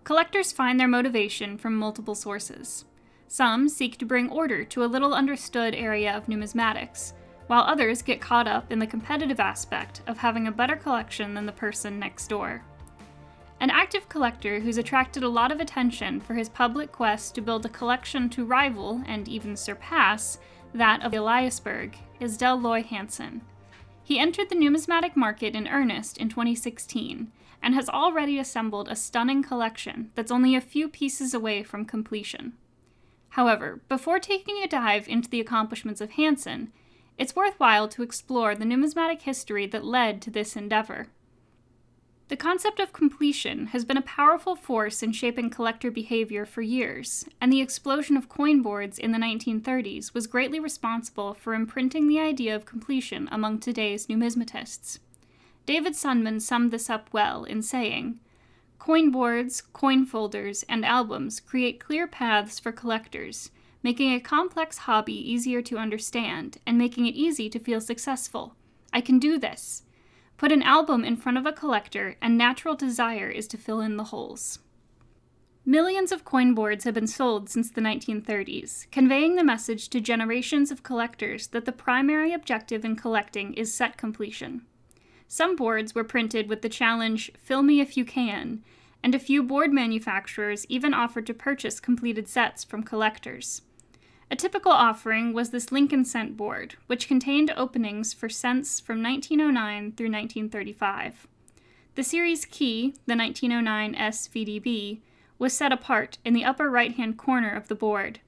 Collectors find their motivation from multiple sources. Some seek to bring order to a little understood area of numismatics, while others get caught up in the competitive aspect of having a better collection than the person next door. An active collector who's attracted a lot of attention for his public quest to build a collection to rival and even surpass that of Eliasberg is Dell Loy Hansen. He entered the numismatic market in earnest in 2016 and has already assembled a stunning collection that's only a few pieces away from completion. However, before taking a dive into the accomplishments of Hansen, it's worthwhile to explore the numismatic history that led to this endeavor. The concept of completion has been a powerful force in shaping collector behavior for years, and the explosion of coin boards in the 1930s was greatly responsible for imprinting the idea of completion among today's numismatists. David Sundman summed this up well in saying, "Coin boards, coin folders, and albums create clear paths for collectors, making a complex hobby easier to understand and making it easy to feel successful. I can do this. Put an album in front of a collector, and natural desire is to fill in the holes." Millions of coin boards have been sold since the 1930s, conveying the message to generations of collectors that the primary objective in collecting is set completion. Some boards were printed with the challenge, "Fill me if you can," and a few board manufacturers even offered to purchase completed sets from collectors. A typical offering was this Lincoln cent board, which contained openings for cents from 1909 through 1935. The series key, the 1909 SVDB, was set apart in the upper right-hand corner of the board.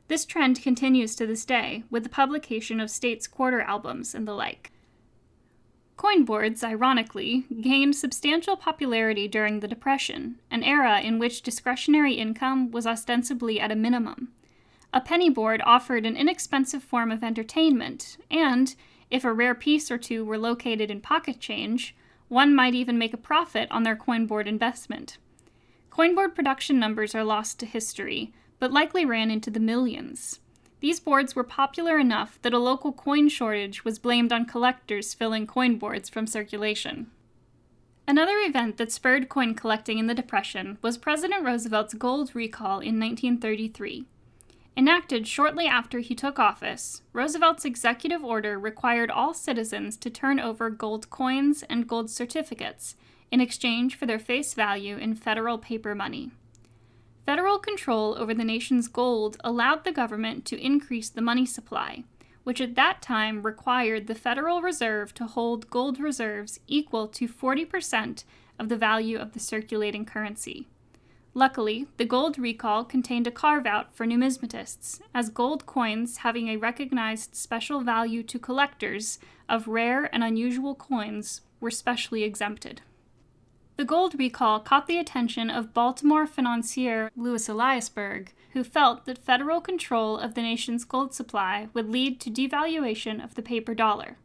This trend continues to this day, with the publication of States quarter albums and the like. Coin boards, ironically, gained substantial popularity during the Depression, an era in which discretionary income was ostensibly at a minimum. A penny board offered an inexpensive form of entertainment, and, if a rare piece or two were located in pocket change, one might even make a profit on their coin board investment. Coin board production numbers are lost to history, but likely ran into the millions. These boards were popular enough that a local coin shortage was blamed on collectors filling coin boards from circulation. Another event that spurred coin collecting in the Depression was President Roosevelt's gold recall in 1933. Enacted shortly after he took office, Roosevelt's executive order required all citizens to turn over gold coins and gold certificates in exchange for their face value in federal paper money. Federal control over the nation's gold allowed the government to increase the money supply, which at that time required the Federal Reserve to hold gold reserves equal to 40% of the value of the circulating currency. Luckily, the gold recall contained a carve-out for numismatists, as gold coins having a recognized special value to collectors of rare and unusual coins were specially exempted. The gold recall caught the attention of Baltimore financier Louis Eliasberg, who felt that federal control of the nation's gold supply would lead to devaluation of the paper dollar.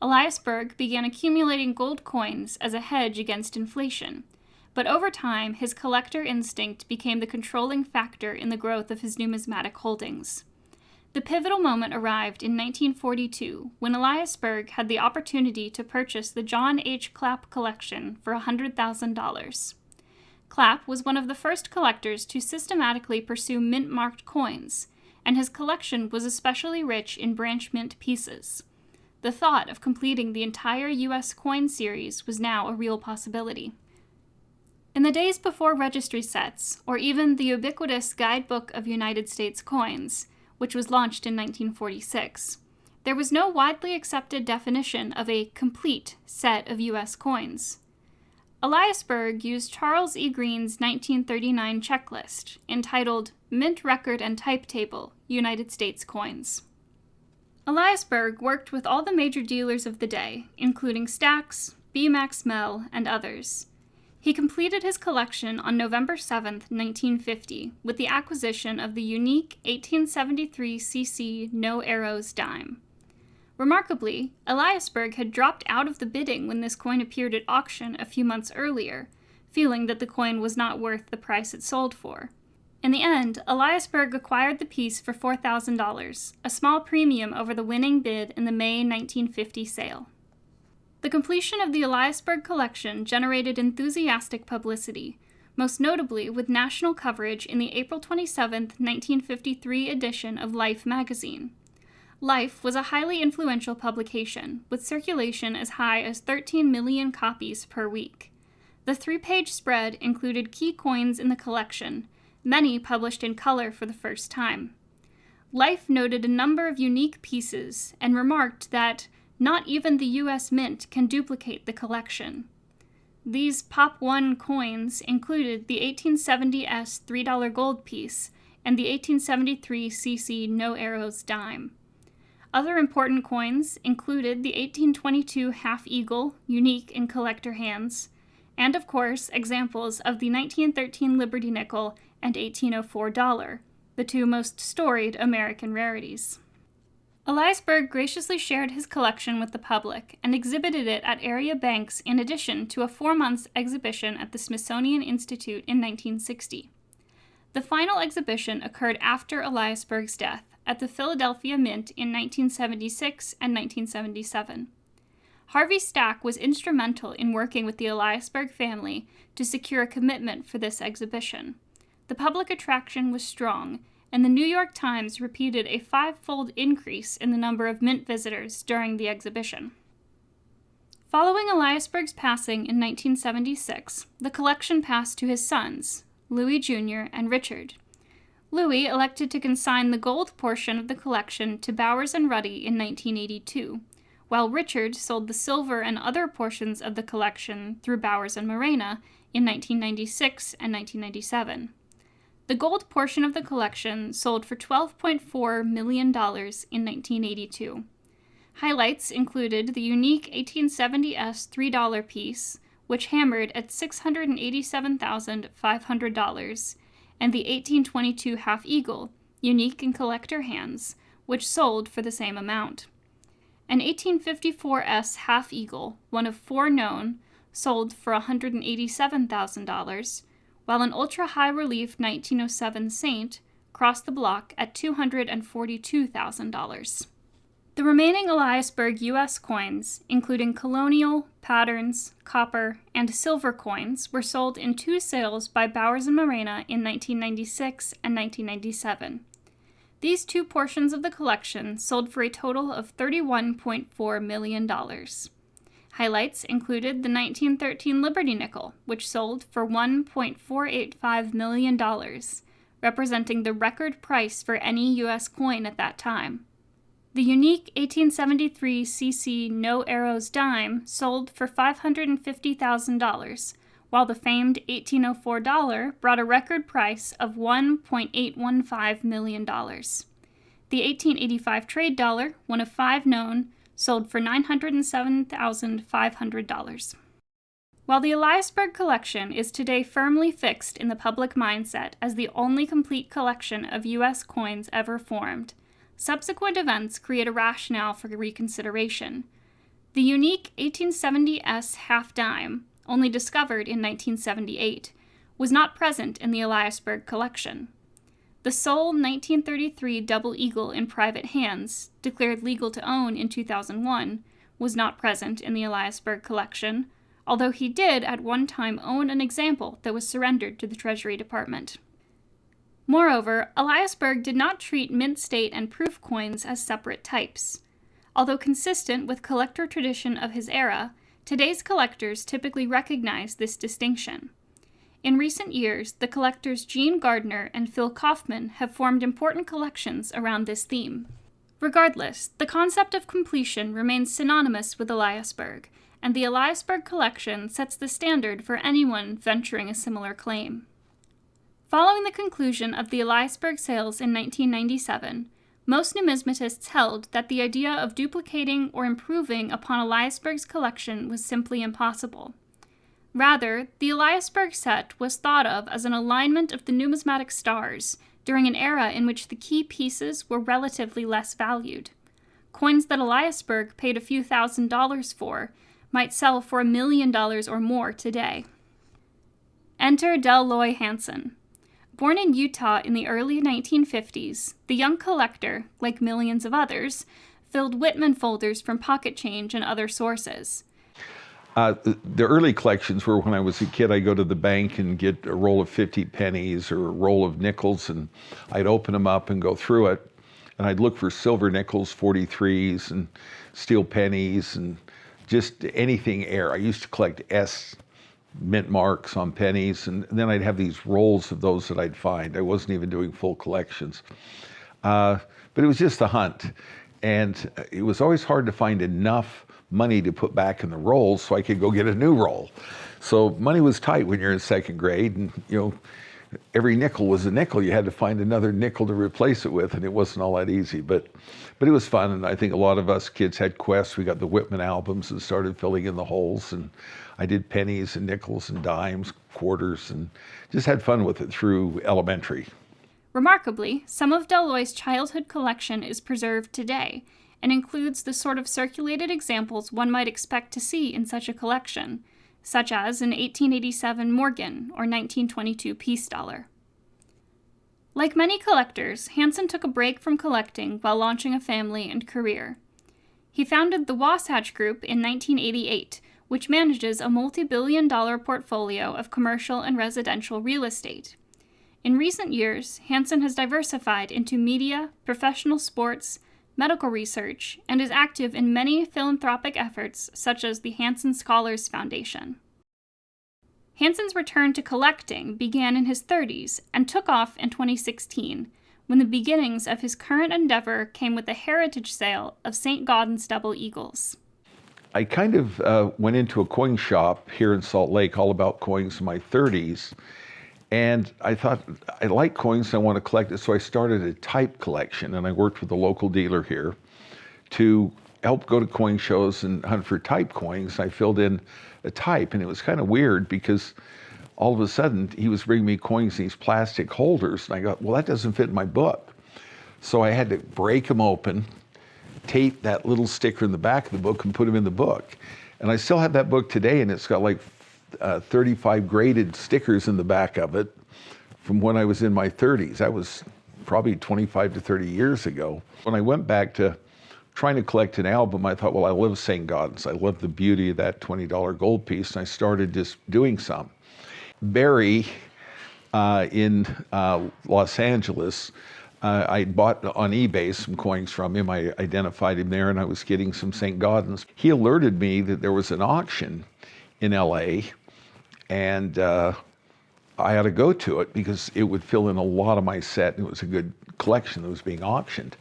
Eliasberg began accumulating gold coins as a hedge against inflation, but over time his collector instinct became the controlling factor in the growth of his numismatic holdings. The pivotal moment arrived in 1942 when Eliasberg had the opportunity to purchase the John H. Clapp collection for $100,000. Clapp was one of the first collectors to systematically pursue mint-marked coins, and his collection was especially rich in branch mint pieces. The thought of completing the entire U.S. coin series was now a real possibility. In the days before registry sets, or even the ubiquitous Guidebook of United States Coins, which was launched in 1946, there was no widely accepted definition of a complete set of U.S. coins. Eliasberg used Charles E. Green's 1939 checklist, entitled Mint Record and Type Table, United States Coins. Eliasberg worked with all the major dealers of the day, including Stax, B. Max Mell, and others. He completed his collection on November 7, 1950, with the acquisition of the unique 1873 cc No Arrows dime. Remarkably, Eliasberg had dropped out of the bidding when this coin appeared at auction a few months earlier, feeling that the coin was not worth the price it sold for. In the end, Eliasberg acquired the piece for $4,000, a small premium over the winning bid in the May 1950 sale. The completion of the Eliasberg collection generated enthusiastic publicity. most notably with national coverage in the April 27, 1953 edition of Life magazine. Life was a highly influential publication, with circulation as high as 13 million copies per week. The 3-page spread included key coins in the collection, many published in color for the first time. Life noted a number of unique pieces and remarked that not even the U.S. Mint can duplicate the collection. These Pop 1 coins included the 1870s $3 gold piece and the 1873 cc No Arrows dime. Other important coins included the 1822 half eagle, unique in collector hands, and of course examples of the 1913 Liberty nickel and 1804 dollar, the two most storied American rarities. Eliasberg graciously shared his collection with the public and exhibited it at area banks in addition to a 4-month exhibition at the Smithsonian Institute in 1960. The final exhibition occurred after Eliasberg's death at the Philadelphia Mint in 1976 and 1977. Harvey Stack was instrumental in working with the Eliasberg family to secure a commitment for this exhibition. The public attraction was strong, and the New York Times repeated a 5-fold increase in the number of mint visitors during the exhibition. Following Eliasberg's passing in 1976, the collection passed to his sons, Louis Jr. and Richard. Louis elected to consign the gold portion of the collection to Bowers & Ruddy in 1982, while Richard sold the silver and other portions of the collection through Bowers & Morena in 1996 and 1997. The gold portion of the collection sold for $12.4 million in 1982. Highlights included the unique 1870s $3 piece, which hammered at $687,500, and the 1822 half eagle, unique in collector hands, which sold for the same amount. An 1854s half eagle, one of 4 known, sold for $187,000, while an ultra-high relief 1907 Saint crossed the block at $242,000. The remaining Eliasberg U.S. coins, including colonial, patterns, copper, and silver coins, were sold in 2 sales by Bowers & Morena in 1996 and 1997. These 2 portions of the collection sold for a total of $31.4 million. Highlights included the 1913 Liberty nickel, which sold for $1.485 million, representing the record price for any U.S. coin at that time. The unique 1873 cc No Arrows dime sold for $550,000, while the famed 1804 dollar brought a record price of $1.815 million. The 1885 trade dollar, one of 5 known, sold for $907,500. While the Eliasberg collection is today firmly fixed in the public mindset as the only complete collection of U.S. coins ever formed, subsequent events create a rationale for reconsideration. The unique 1870s half dime, only discovered in 1978, was not present in the Eliasberg collection. The sole 1933 double eagle in private hands, declared legal to own in 2001, was not present in the Eliasberg collection, although he did at one time own an example that was surrendered to the Treasury Department. Moreover, Eliasberg did not treat mint state and proof coins as separate types. Although consistent with collector tradition of his era, today's collectors typically recognize this distinction. In recent years, the collectors Gene Gardner and Phil Kaufman have formed important collections around this theme. Regardless, the concept of completion remains synonymous with Eliasberg, and the Eliasberg collection sets the standard for anyone venturing a similar claim. Following the conclusion of the Eliasberg sales in 1997, most numismatists held that the idea of duplicating or improving upon Eliasberg's collection was simply impossible. Rather, the Eliasberg set was thought of as an alignment of the numismatic stars during an era in which the key pieces were relatively less valued. Coins that Eliasberg paid a few $1,000s for might sell for $1 million or more today. Enter Dell Loy Hansen. Born in Utah in the early 1950s, the young collector, like millions of others, filled Whitman folders from pocket change and other sources. The early collections were when I was a kid, I'd go to the bank and get a roll of 50 pennies or a roll of nickels, and I'd open them up and go through it. And I'd look for silver nickels, 43s, and steel pennies, and just anything air. I used to collect S mint marks on pennies, and then I'd have these rolls of those that I'd find. I wasn't even doing full collections. But it was just a hunt. And it was always hard to find enough money to put back in the rolls so I could go get a new roll. So money was tight when you're in second grade, and every nickel was a nickel. You had to find another nickel to replace it with, and it wasn't all that easy. But it was fun, and I think a lot of us kids had quests. We got the Whitman albums and started filling in the holes, and I did pennies and nickels and dimes, quarters, and just had fun with it through elementary. Remarkably, some of Dell Loy's childhood collection is preserved today, and includes the sort of circulated examples one might expect to see in such a collection, such as an 1887 Morgan or 1922 peace dollar. Like many collectors, Hansen took a break from collecting while launching a family and career. He founded the Wasatch Group in 1988, which manages a multi-billion-dollar portfolio of commercial and residential real estate. In recent years, Hansen has diversified into media, professional sports, medical research, and is active in many philanthropic efforts such as the Hansen Scholars Foundation. Hansen's return to collecting began in his 30s and took off in 2016, when the beginnings of his current endeavor came with the heritage sale of St. Gaudens double eagles. I kind of went into a coin shop here in Salt Lake, all about coins in my 30s, and I thought, I like coins and I want to collect it, so I started a type collection, and I worked with a local dealer here to help go to coin shows and hunt for type coins. I filled in a type, and it was kind of weird because all of a sudden he was bringing me coins in these plastic holders, and I got, well, that doesn't fit in my book. So I had to break them open, tape that little sticker in the back of the book, and put them in the book. And I still have that book today, and it's got like 35 graded stickers in the back of it from when I was in my 30s. That was probably 25 to 30 years ago. When I went back to trying to collect an album, I thought, well, I love St. Gaudens. I love the beauty of that $20 gold piece, and I started just doing some. Barry in Los Angeles, I bought on eBay some coins from him. I identified him there, and I was getting some St. Gaudens. He alerted me that there was an auction in LA, and I had to go to it because it would fill in a lot of my set, and it was a good collection that was being auctioned.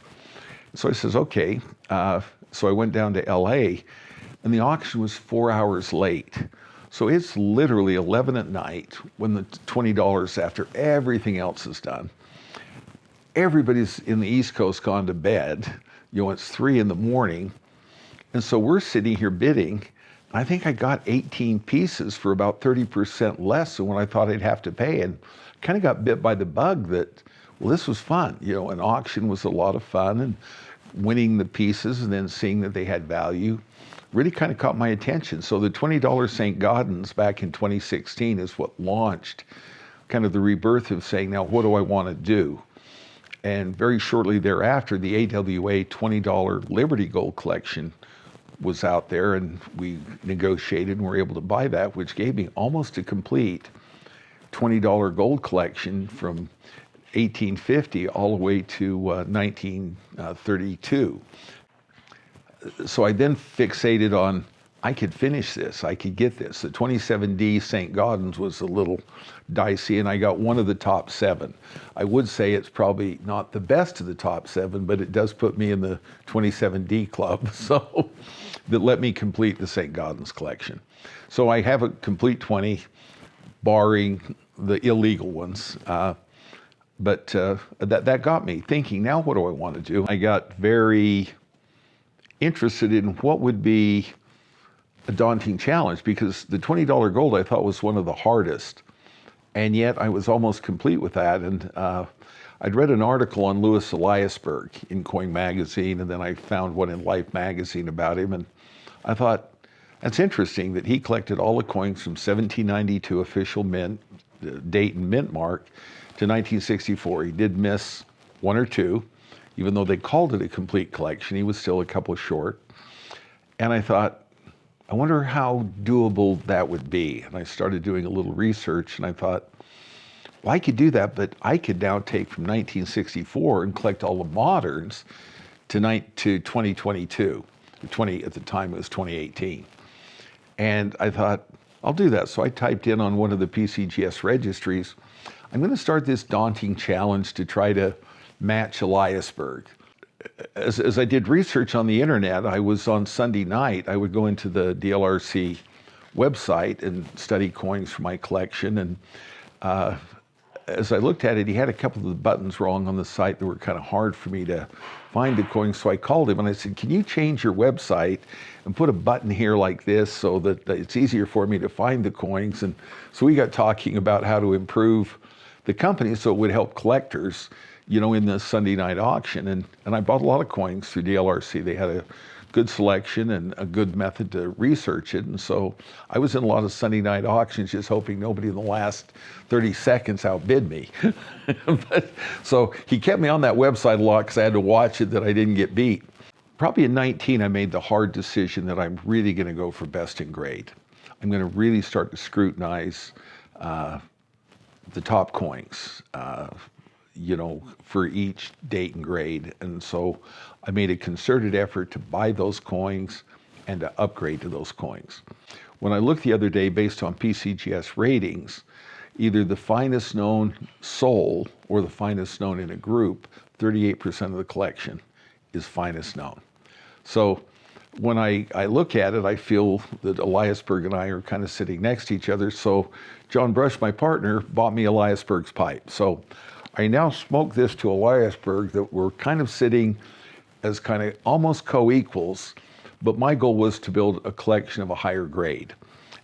So I says, okay. So I went down to LA, and the auction was 4 hours late. So it's literally 11 at night when the $20 after everything else is done. Everybody's in the East Coast gone to bed. It's 3 in the morning. And so we're sitting here bidding. I think I got 18 pieces for about 30% less than what I thought I'd have to pay, and kind of got bit by the bug that, well, this was fun. An auction was a lot of fun, and winning the pieces and then seeing that they had value really kind of caught my attention. So the $20 St. Gaudens back in 2016 is what launched kind of the rebirth of saying, now what do I want to do? And very shortly thereafter, the AWA $20 Liberty Gold Collection was out there, and we negotiated and were able to buy that, which gave me almost a complete $20 gold collection from 1850 all the way to 1932. So I then fixated on, I could finish this, I could get this. The 27D St. Gaudens was a little dicey, and I got one of the top 7. I would say it's probably not the best of the top 7, but it does put me in the 27D club, so that let me complete the St. Gaudens collection. So I have a complete 20, barring the illegal ones. But that got me thinking, now what do I want to do? I got very interested in what would be a daunting challenge, because the $20 gold I thought was one of the hardest, and yet I was almost complete with that. And I'd read an article on Louis Eliasberg in Coin Magazine, and then I found one in Life Magazine about him, and I thought, that's interesting that he collected all the coins from 1792 official mint, date and mint mark, to 1964. He did miss 1 or 2, even though they called it a complete collection. He was still a couple short. And I thought, I wonder how doable that would be. And I started doing a little research, and I thought, well, I could do that, but I could now take from 1964 and collect all the moderns to 2022. At the time, it was 2018. And I thought, I'll do that. So I typed in on one of the PCGS registries, I'm going to start this daunting challenge to try to match Eliasberg. As I did research on the internet, I was on Sunday night, I would go into the DLRC website and study coins for my collection. And as I looked at it, he had a couple of the buttons wrong on the site that were kind of hard for me to find the coins. So I called him and I said, can you change your website and put a button here like this so that it's easier for me to find the coins? And so we got talking about how to improve the company so it would help collectors, in the Sunday night auction. And I bought a lot of coins through DLRC. They had a good selection and a good method to research it. And so I was in a lot of Sunday night auctions just hoping nobody in the last 30 seconds outbid me. So he kept me on that website a lot because I had to watch it that I didn't get beat. Probably in 19, I made the hard decision that I'm really going to go for best in grade. I'm going to really start to scrutinize the top coins, for each date and grade. And so I made a concerted effort to buy those coins and to upgrade to those coins. When I looked the other day, based on PCGS ratings, either the finest known soul or the finest known in a group, 38% of the collection is finest known. So when I look at it, I feel that Eliasberg and I are kind of sitting next to each other. So John Brush, my partner, bought me Eliasberg's pipe. So I now smoke this to Eliasberg that we're kind of sitting as kind of almost co-equals, but my goal was to build a collection of a higher grade.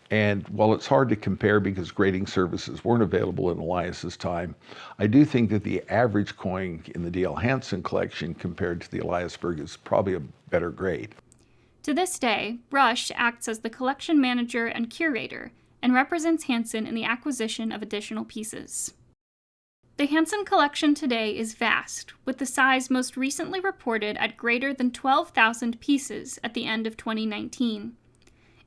And while it's hard to compare because grading services weren't available in Elias's time, I do think that the average coin in the Dell Hansen collection compared to the Eliasberg is probably a better grade. To this day, Brush acts as the collection manager and curator and represents Hansen in the acquisition of additional pieces. The Hansen collection today is vast, with the size most recently reported at greater than 12,000 pieces at the end of 2019.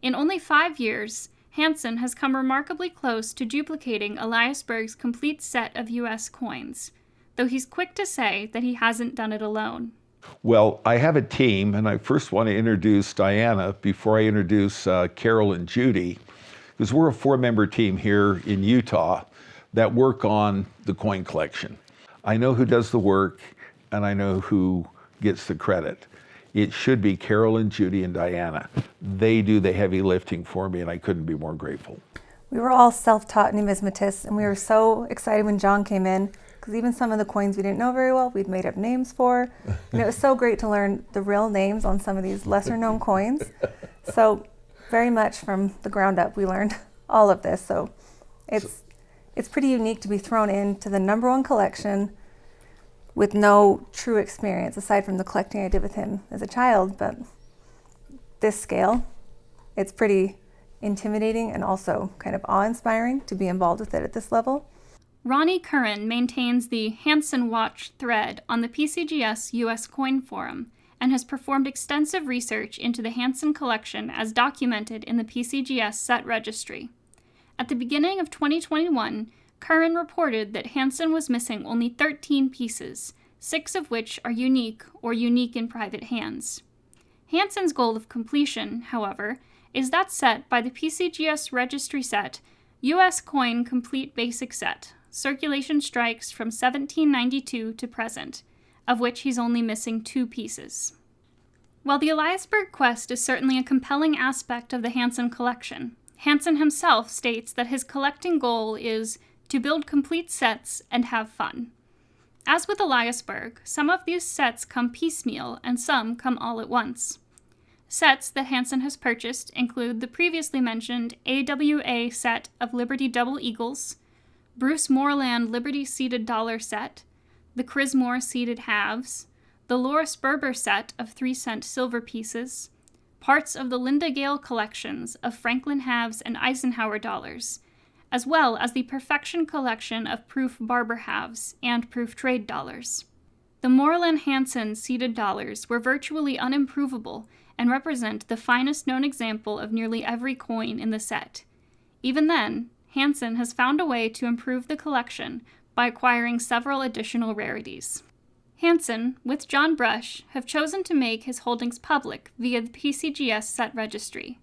In only 5 years, Hansen has come remarkably close to duplicating Eliasberg's complete set of U.S. coins, though he's quick to say that he hasn't done it alone. Well, I have a team, and I first want to introduce Diana before I introduce Carol and Judy, because we're a 4-member team here in Utah that work on the coin collection. I know who does the work, and I know who gets the credit. It should be Carol and Judy and Diana. They do the heavy lifting for me, and I couldn't be more grateful. We were all self-taught numismatists, and we were so excited when John came in, because even some of the coins we didn't know very well, we'd made up names for. And it was so great to learn the real names on some of these lesser-known coins. So very much from the ground up, we learned all of this. So it's pretty unique to be thrown into the #1 collection with no true experience, aside from the collecting I did with him as a child. But this scale, it's pretty intimidating and also kind of awe-inspiring to be involved with it at this level. Ronnie Curran maintains the Hansen Watch thread on the PCGS US Coin Forum and has performed extensive research into the Hansen collection as documented in the PCGS set registry. At the beginning of 2021, Curran reported that Hansen was missing only 13 pieces, 6 of which are unique or unique in private hands. Hansen's goal of completion, however, is that set by the PCGS registry set, U.S. Coin Complete Basic Set, circulation strikes from 1792 to present, of which he's only missing 2 pieces. While the Eliasberg quest is certainly a compelling aspect of the Hansen collection, Hansen himself states that his collecting goal is to build complete sets and have fun. As with Eliasberg, some of these sets come piecemeal and some come all at once. Sets that Hansen has purchased include the previously mentioned AWA set of Liberty Double Eagles, Bruce Moreland Liberty Seated Dollar set, the Crismore Seated Halves, the Loris Berber set of 3-cent silver pieces, parts of the Linda Gale collections of Franklin halves and Eisenhower dollars, as well as the Perfection collection of proof Barber halves and proof trade dollars. The Moreland Hansen seated dollars were virtually unimprovable and represent the finest known example of nearly every coin in the set. Even then, Hansen has found a way to improve the collection by acquiring several additional rarities. Hansen, with John Brush, have chosen to make his holdings public via the PCGS set registry.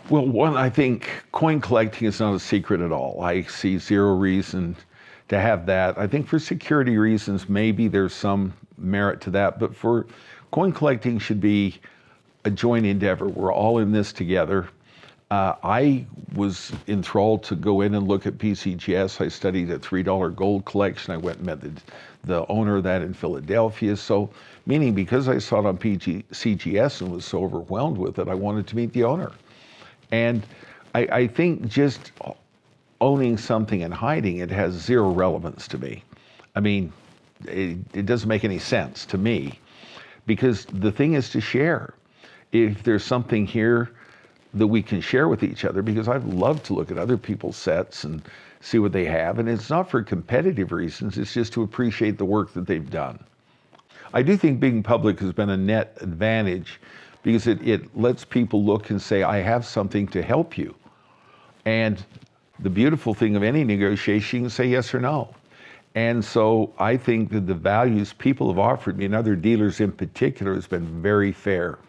Well, one, I think coin collecting is not a secret at all. I see zero reason to have that. I think for security reasons, maybe there's some merit to that, but for coin collecting should be a joint endeavor. We're all in this together. I was enthralled to go in and look at PCGS. I studied a $3 gold collection. I went and met the owner of that in Philadelphia. So, meaning because I saw it on PCGS and was so overwhelmed with it, I wanted to meet the owner. And I think just owning something and hiding it has zero relevance to me. I mean, it doesn't make any sense to me, because the thing is to share. If there's something here that we can share with each other, because I'd love to look at other people's sets and see what they have, and it's not for competitive reasons, it's just to appreciate the work that they've done. I do think being public has been a net advantage, because it lets people look and say, I have something to help you. And the beautiful thing of any negotiation, you can say yes or no. And so I think that the values people have offered me, and other dealers in particular, has been very fair.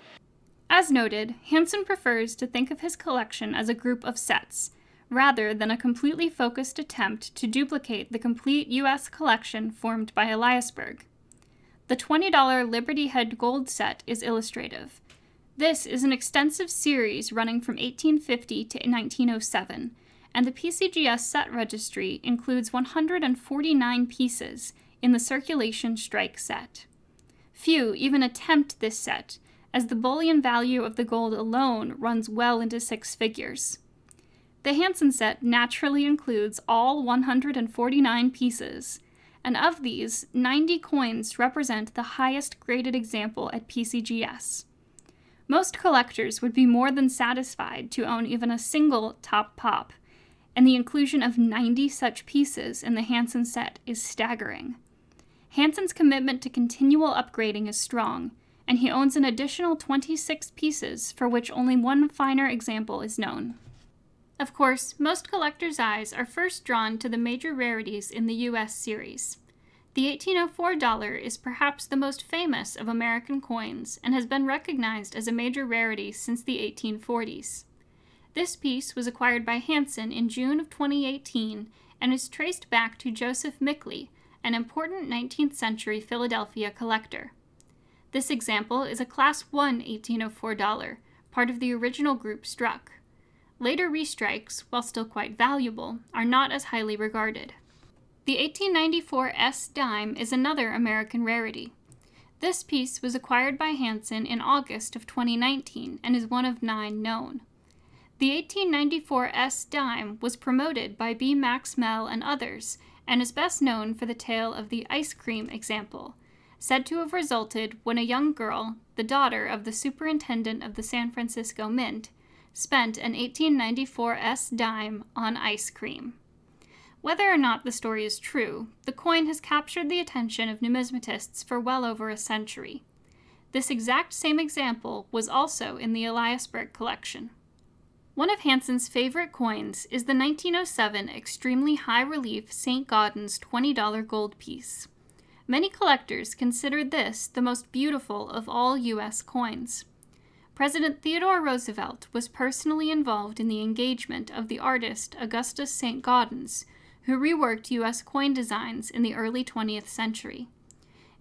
As noted, Hansen prefers to think of his collection as a group of sets, rather than a completely focused attempt to duplicate the complete U.S. collection formed by Eliasberg. The $20 Liberty Head gold set is illustrative. This is an extensive series running from 1850 to 1907, and the PCGS set registry includes 149 pieces in the circulation strike set. Few even attempt this set, as the bullion value of the gold alone runs well into six figures. The Hansen set naturally includes all 149 pieces, and of these, 90 coins represent the highest graded example at PCGS. Most collectors would be more than satisfied to own even a single top pop, and the inclusion of 90 such pieces in the Hansen set is staggering. Hansen's commitment to continual upgrading is strong, and he owns an additional 26 pieces for which only one finer example is known. Of course, most collectors' eyes are first drawn to the major rarities in the U.S. series. The $1804 is perhaps the most famous of American coins and has been recognized as a major rarity since the 1840s. This piece was acquired by Hansen in June of 2018 and is traced back to Joseph Mickley, an important 19th century Philadelphia collector. This example is a Class I $1804, part of the original group struck. Later restrikes, while still quite valuable, are not as highly regarded. The 1894 S dime is another American rarity. This piece was acquired by Hansen in August of 2019 and is one of 9 known. The 1894 S dime was promoted by B. Max Mell and others, and is best known for the tale of the ice cream example, said to have resulted when a young girl, the daughter of the superintendent of the San Francisco Mint, spent an 1894 S dime on ice cream. Whether or not the story is true, the coin has captured the attention of numismatists for well over a century. This exact same example was also in the Eliasberg collection. One of Hansen's favorite coins is the 1907 extremely high-relief St. Gaudens $20 gold piece. Many collectors consider this the most beautiful of all U.S. coins. President Theodore Roosevelt was personally involved in the engagement of the artist Augustus St. Gaudens, who reworked U.S. coin designs in the early 20th century.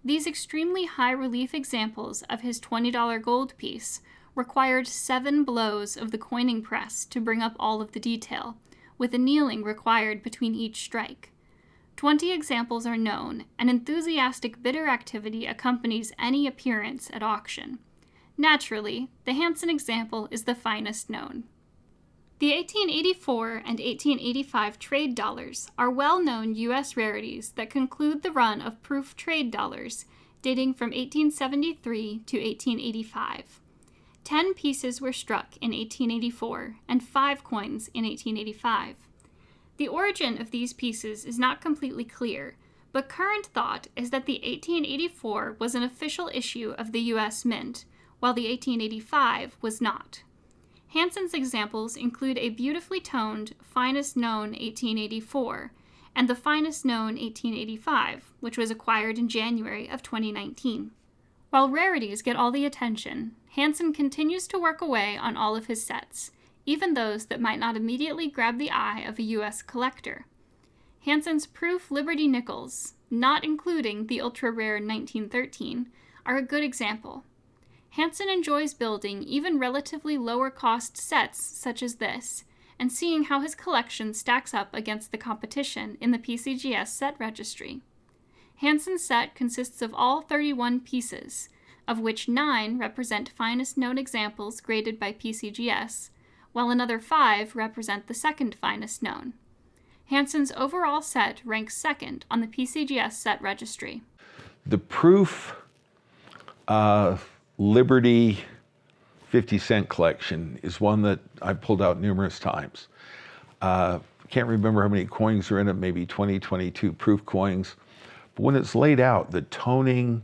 These extremely high-relief examples of his $20 gold piece required 7 blows of the coining press to bring up all of the detail, with annealing required between each strike. 20 examples are known, and enthusiastic bidder activity accompanies any appearance at auction. Naturally, the Hansen example is the finest known. The 1884 and 1885 trade dollars are well-known U.S. rarities that conclude the run of proof trade dollars dating from 1873 to 1885. 10 pieces were struck in 1884 and 5 coins in 1885. The origin of these pieces is not completely clear, but current thought is that the 1884 was an official issue of the U.S. Mint, while the 1885 was not. Hansen's examples include a beautifully toned finest known 1884 and the finest known 1885, which was acquired in January of 2019. While rarities get all the attention, Hansen continues to work away on all of his sets, even those that might not immediately grab the eye of a U.S. collector. Hansen's proof Liberty nickels, not including the ultra-rare 1913, are a good example. Hansen enjoys building even relatively lower-cost sets such as this, and seeing how his collection stacks up against the competition in the PCGS set registry. Hansen's set consists of all 31 pieces, of which 9 represent finest known examples graded by PCGS, while another 5 represent the second finest known. Hansen's overall set ranks second on the PCGS set registry. The proof Liberty 50-cent collection is one that I've pulled out numerous times. Can't remember how many coins are in it, maybe 20, 22 proof coins. But when it's laid out, the toning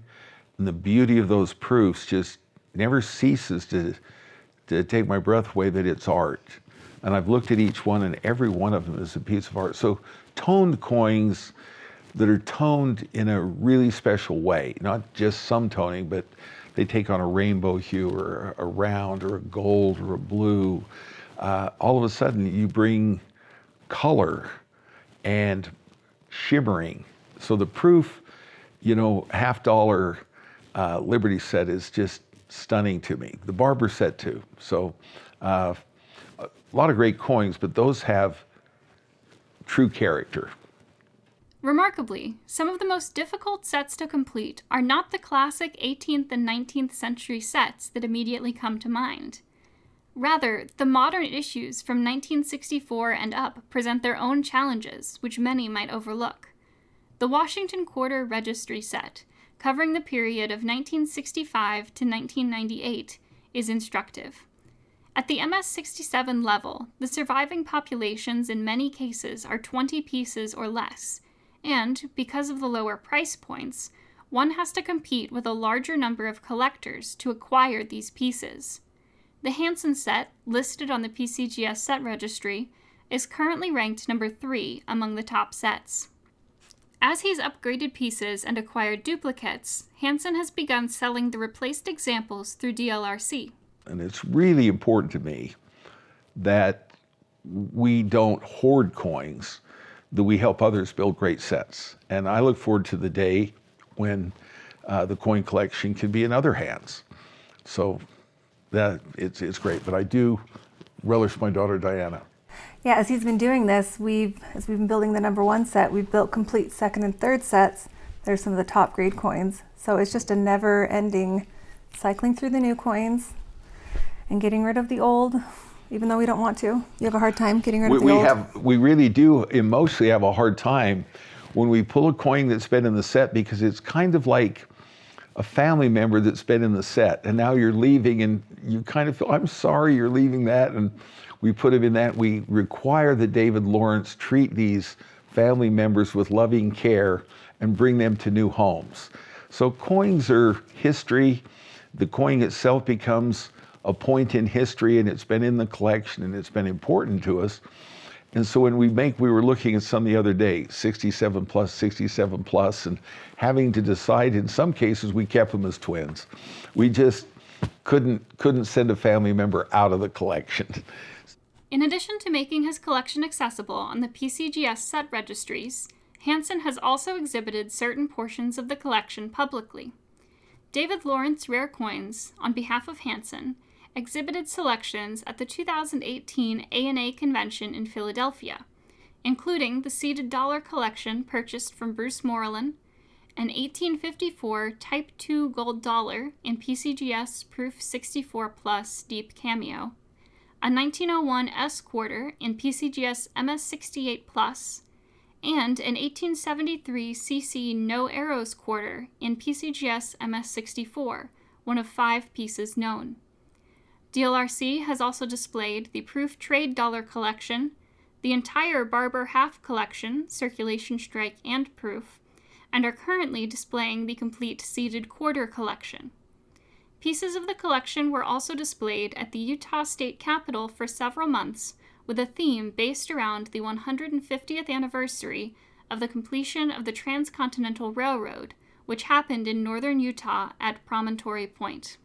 and the beauty of those proofs just never ceases to take my breath away that it's art. And I've looked at each one, and every one of them is a piece of art. So toned coins that are toned in a really special way, not just some toning, but they take on a rainbow hue or a round or a gold or a blue. All of a sudden you bring color and shimmering. So the proof, $50 Liberty set is just stunning to me. The Barber set too. So a lot of great coins, but those have true character. Remarkably, some of the most difficult sets to complete are not the classic 18th and 19th century sets that immediately come to mind. Rather, the modern issues from 1964 and up present their own challenges, which many might overlook. The Washington Quarter Registry set, covering the period of 1965 to 1998, is instructive. At the MS-67 level, the surviving populations in many cases are 20 pieces or less, and, because of the lower price points, one has to compete with a larger number of collectors to acquire these pieces. The Hansen set, listed on the PCGS set registry, is currently ranked number 3 among the top sets. As he's upgraded pieces and acquired duplicates, Hansen has begun selling the replaced examples through DLRC. And it's really important to me that we don't hoard coins, that we help others build great sets. And I look forward to the day when the coin collection can be in other hands. So that it's great, but I do relish my daughter Diana. Yeah, as he's been doing this, as we've been building the number 1 set, we've built complete second and third sets. They're some of the top grade coins. So it's just a never ending cycling through the new coins and getting rid of the old, even though we don't want to. You have a hard time getting rid of the old? We really do emotionally have a hard time when we pull a coin that's been in the set, because it's kind of like a family member that's been in the set, and now you're leaving and you kind of feel, I'm sorry you're leaving that, and we put him in that. We require that David Lawrence treat these family members with loving care and bring them to new homes. So coins are history. The coin itself becomes a point in history, and it's been in the collection and it's been important to us. And so when we were looking at some the other day, 67 plus, and having to decide, in some cases we kept them as twins. We just couldn't send a family member out of the collection. In addition to making his collection accessible on the PCGS set registries, Hansen has also exhibited certain portions of the collection publicly. David Lawrence Rare Coins, on behalf of Hansen, exhibited selections at the 2018 ANA convention in Philadelphia, including the seeded dollar collection purchased from Bruce Moreland, an 1854 Type II gold dollar in PCGS Proof 64 Plus Deep Cameo, a 1901 S quarter in PCGS MS68 Plus, and an 1873 CC No Arrows quarter in PCGS MS64, one of 5 pieces known. DLRC has also displayed the Proof Trade Dollar Collection, the entire Barber Half Collection, Circulation Strike and Proof, and are currently displaying the complete Seeded Quarter Collection. Pieces of the collection were also displayed at the Utah State Capitol for several months, with a theme based around the 150th anniversary of the completion of the Transcontinental Railroad, which happened in northern Utah at Promontory Point.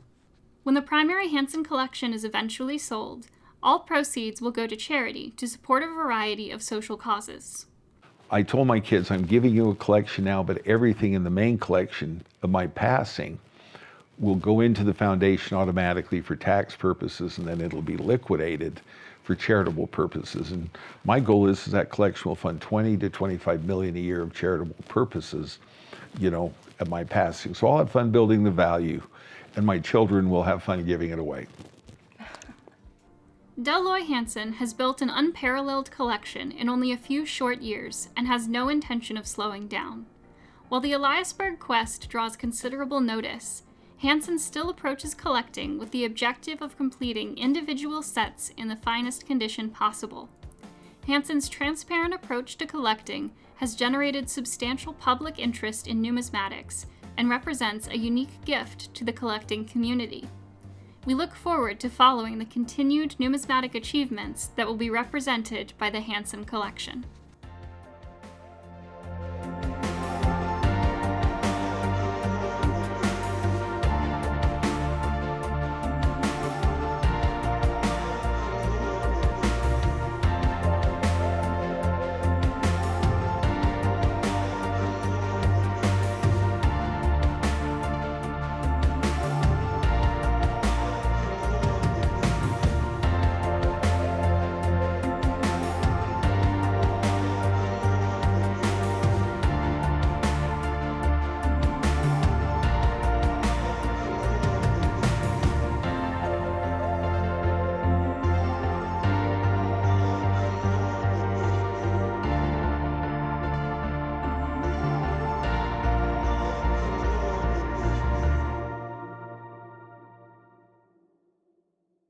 When the primary Hansen collection is eventually sold, all proceeds will go to charity to support a variety of social causes. I told my kids, I'm giving you a collection now, but everything in the main collection of my passing will go into the foundation automatically for tax purposes, and then it'll be liquidated for charitable purposes. And my goal is that collection will fund 20 to 25 million a year of charitable purposes, at my passing. So I'll have fun building the value, and my children will have fun giving it away. Dell Loy Hansen has built an unparalleled collection in only a few short years and has no intention of slowing down. While the Eliasberg quest draws considerable notice, Hansen still approaches collecting with the objective of completing individual sets in the finest condition possible. Hansen's transparent approach to collecting has generated substantial public interest in numismatics and represents a unique gift to the collecting community. We look forward to following the continued numismatic achievements that will be represented by the Hansen Collection.